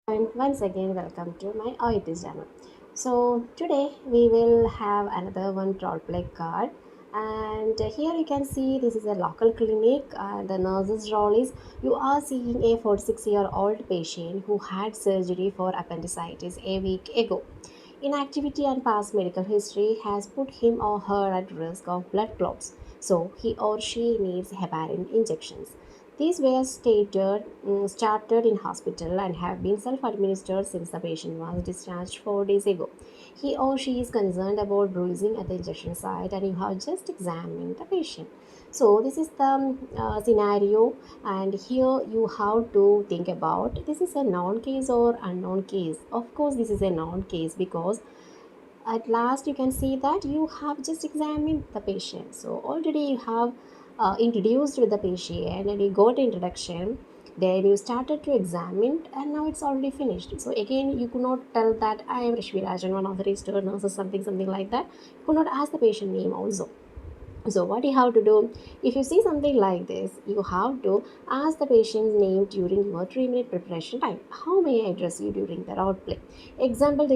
And once again, welcome to my Oet channel. So today we will have another one role play card, and here you can see this is a local clinic. The nurse's role is you are seeing a 46-year-old patient who had surgery for appendicitis a week ago. Inactivity and past medical history has put him or her at risk of blood clots, so he or she needs heparin injections. These were started in hospital and have been self-administered since the patient was discharged 4 days ago. He or she is concerned about bruising at the injection site and you have just examined the patient. So this is the scenario, and here you have to think about this is a known case or unknown case. Of course this is a known case because at last you can see that you have just examined the patient, so already you have introduced with the patient and you got introduction, then you started to examine and now it's already finished. So again you could not tell that I am Rishmi Rajan, one of the registered nurses, something like that. You could not ask the patient name also. So what you have to do, if you see something like this, you have to ask the patient's name during your 3-minute preparation time. How may I address you during the role play? Example, the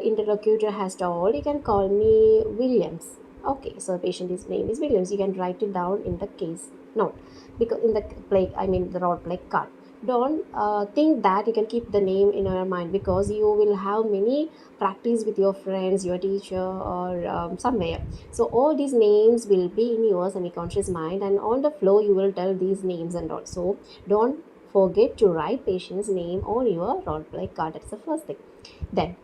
interlocutor has told, you can call me Williams. Okay, so the patient's name is Williams. You can write it down in the case note, because in the play, I mean the role play card. Don't think that you can keep the name in your mind, because you will have many practice with your friends, your teacher, or somewhere. So all these names will be in your semi-conscious mind, and on the flow you will tell these names and all. So don't forget to write patient's name on your role play card. That's the first thing. Then,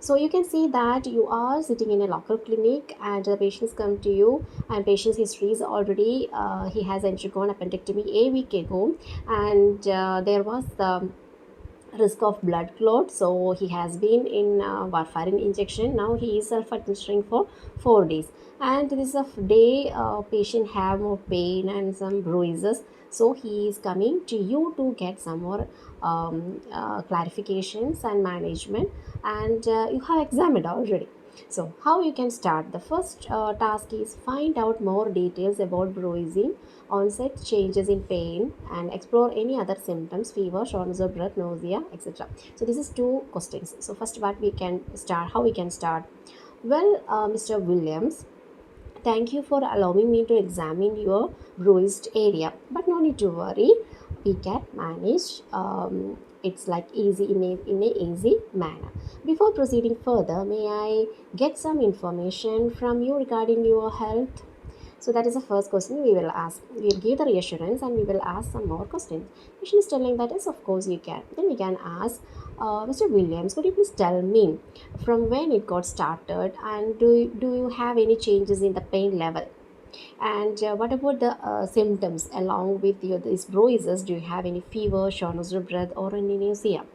so you can see that you are sitting in a local clinic and the patients come to you, and patient's history is already he has undergone appendectomy a week ago, and there was risk of blood clot, so he has been in warfarin injection. Now he is self-administering for 4 days, and this is a day patient have more pain and some bruises, so he is coming to you to get some more clarifications and management, and you have examined already. So how you can start? The first task is find out more details about bruising, onset, changes in pain, and explore any other symptoms, fever, shortness of breath, nausea, etc. So this is two questions. So first, what we can start, how we can start? Well, Mr. Williams, thank you for allowing me to examine your bruised area, but no need to worry, we can manage. It's like easy in a easy manner. Before proceeding further, may I get some information from you regarding your health? So that is the first question we will ask. We will give the reassurance and we will ask some more questions. Patient is telling that yes, of course you can. Then we can ask, Mr. Williams, could you please tell me from when it got started, and do you have any changes in the pain level? And what about the symptoms along with these bruises? Do you have any fever, shortness of breath, or any nausea?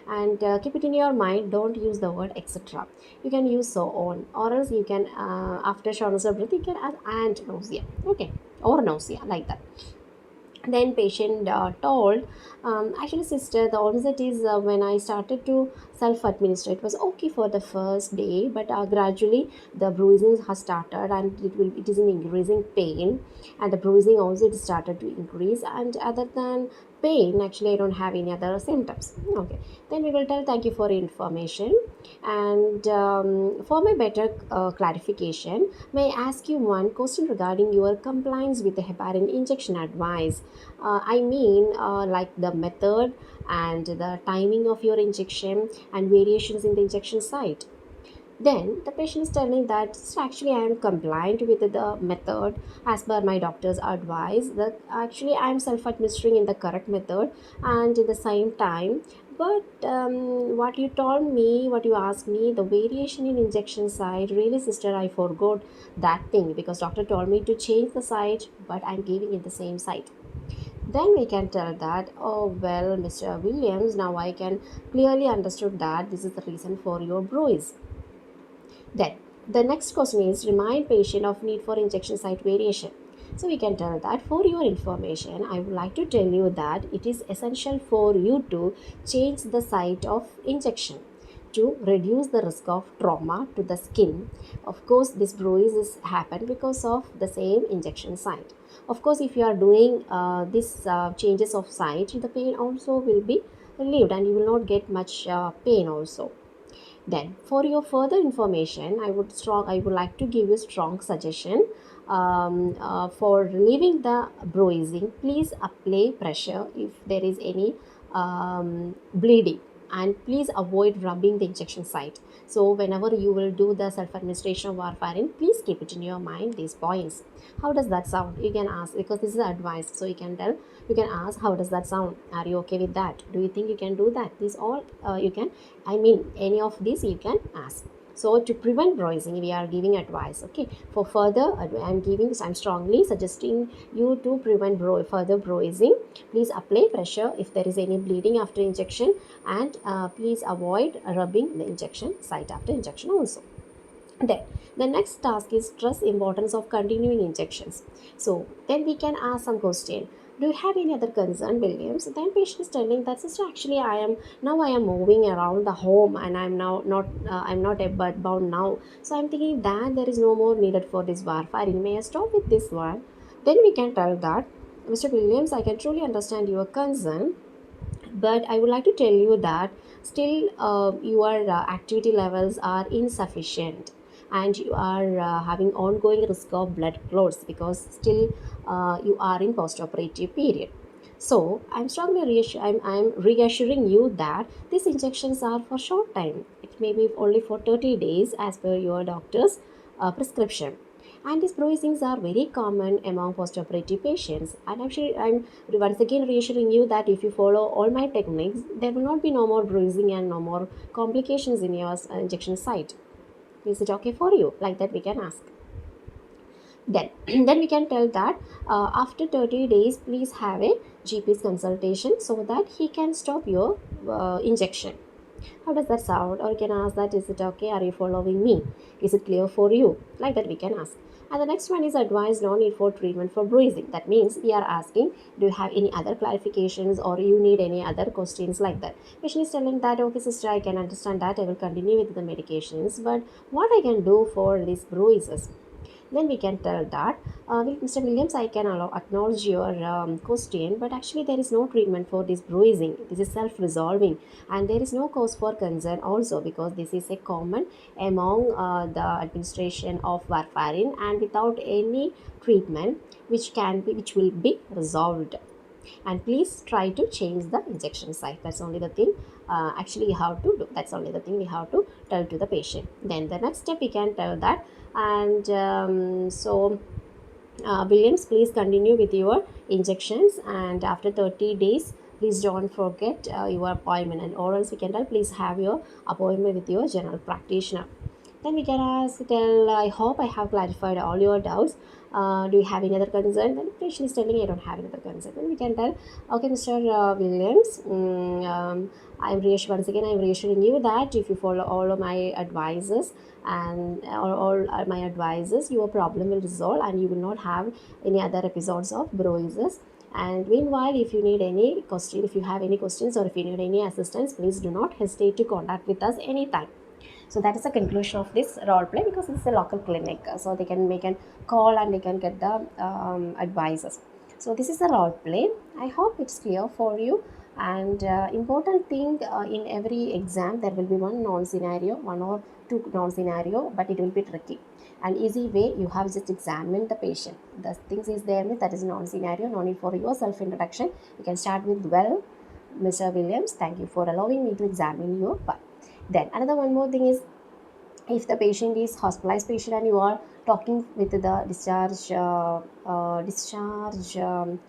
And keep it in your mind, don't use the word etc. You can use so on, or else you can after shortness of breath you can add and nausea, okay, or nausea, like that. Then patient told, actually sister, the onset is when I started to self administer, it was okay for the first day, but gradually the bruising has started and it is in increasing pain, and the bruising also it started to increase, and other than pain actually I don't have any other symptoms. Okay, then we will tell thank you for information, and for my better clarification, may I ask you one question regarding your compliance with the heparin injection advice? I mean, like the method and the timing of your injection and variations in the injection site. Then the patient is telling that "So actually I am compliant with the method as per my doctor's advice. That actually I am self-administering in the correct method and in the same time. But what you told me, what you asked me, the variation in injection site, really sister, I forgot that thing because doctor told me to change the site, but I'm giving it the same site. Then we can tell that, oh well, Mr. Williams, now I can clearly understood that this is the reason for your bruise. Then the next question is remind patient of need for injection site variation. So we can tell that for your information, I would like to tell you that it is essential for you to change the site of injection. to reduce the risk of trauma to the skin. Of course, this bruises happen because of the same injection site. Of course, if you are doing this changes of site, the pain also will be relieved and you will not get much pain also. Then, for your further information, I would like to give you strong suggestion. For relieving the bruising, please apply pressure if there is any bleeding, and please avoid rubbing the injection site. So whenever you will do the self-administration of warfarin, please keep it in your mind these points. How does that sound? You can ask, because this is advice, so you can tell, you can ask, how does that sound? Are you okay with that? Do you think you can do that? These all you can, I mean, any of these you can ask. So to prevent bruising, we are giving advice. Okay. For further, I'm strongly suggesting you to prevent further bruising. Please apply pressure if there is any bleeding after injection, and please avoid rubbing the injection site after injection also. Then the next task is stress importance of continuing injections. So then we can ask some question. Do you have any other concern, Williams? Then patient is telling that, sister, actually I am moving around the home and I'm not a bed bound now. So I'm thinking that there is no more needed for this warfarin. May I stop with this one? Then we can tell that, Mr. Williams, I can truly understand your concern, but I would like to tell you that still your activity levels are insufficient, and you are having ongoing risk of blood clots because still you are in post-operative period. So I'm reassuring you that these injections are for short time. It may be only for 30 days as per your doctor's prescription, and these bruisings are very common among postoperative patients. And I'm once again reassuring you that if you follow all my techniques, there will not be no more bruising and no more complications in your injection site. Is it okay for you? Like that we can ask. Then, then we can tell that after 30 days, please have a GP's consultation so that he can stop your injection. How does that sound? Or you can ask that, is it okay? Are you following me? Is it clear for you? Like that we can ask. And the next one is advice no need for treatment for bruising. That means we are asking, do you have any other clarifications or you need any other questions like that? Patient is telling that, okay, sister, I can understand that. I will continue with the medications. But what I can do for these bruises? Then we can tell that, Mr. Williams, I can acknowledge your question, but actually there is no treatment for this bruising. This is self-resolving, and there is no cause for concern also, because this is a common among the administration of warfarin, and without any treatment which will be resolved. And please try to change the injection site. That's only the thing actually you have to do. That's only the thing we have to tell to the patient. Then the next step we can tell that, and Williams, please continue with your injections, and after 30 days please don't forget your appointment, and or else we can tell, please have your appointment with your general practitioner. Then we can ask, tell, I hope I have clarified all your doubts. Do you have any other concern? Then the patient is telling, I don't have any other concern. Then we can tell, okay, Mr. Williams, once again, I'm reassuring you that if you follow all of my advices and all my advices, your problem will resolve and you will not have any other episodes of bruises. And meanwhile, if you need any question, if you have any questions or if you need any assistance, please do not hesitate to contact with us anytime. So that is the conclusion of this role play, because it's a local clinic, so they can make a call and they can get the advices. So this is a role play. I hope it's clear for you. And important thing, in every exam there will be one known scenario, one or two known scenario, but it will be tricky. And easy way, you have just examined the patient. The things is there, that is known scenario. No need for your self introduction. You can start with, well, Mr. Williams, thank you for allowing me to examine your part. Then another one more thing is, if the patient is hospitalized patient and you are talking with the discharge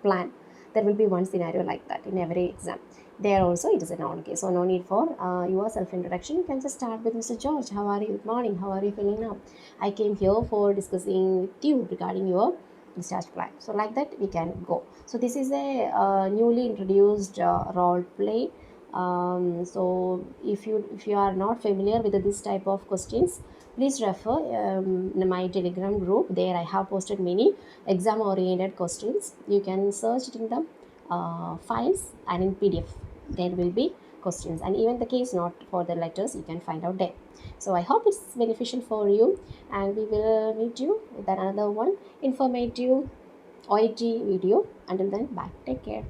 plan, there will be one scenario like that in every exam. There also it is a known case, so no need for your self introduction. You can just start with, Mr. George, how are you? Good morning. How are you feeling now? I came here for discussing with you regarding your discharge plan. So like that we can go. So this is a newly introduced role play. So if you are not familiar with this type of questions, please refer my Telegram group. There I have posted many exam oriented questions. You can search it in the files and in PDF. There will be questions, and even the case note for the letters you can find out there. So I hope it's beneficial for you, and we will meet you with another one informative OIT video. Until then, bye. Take care.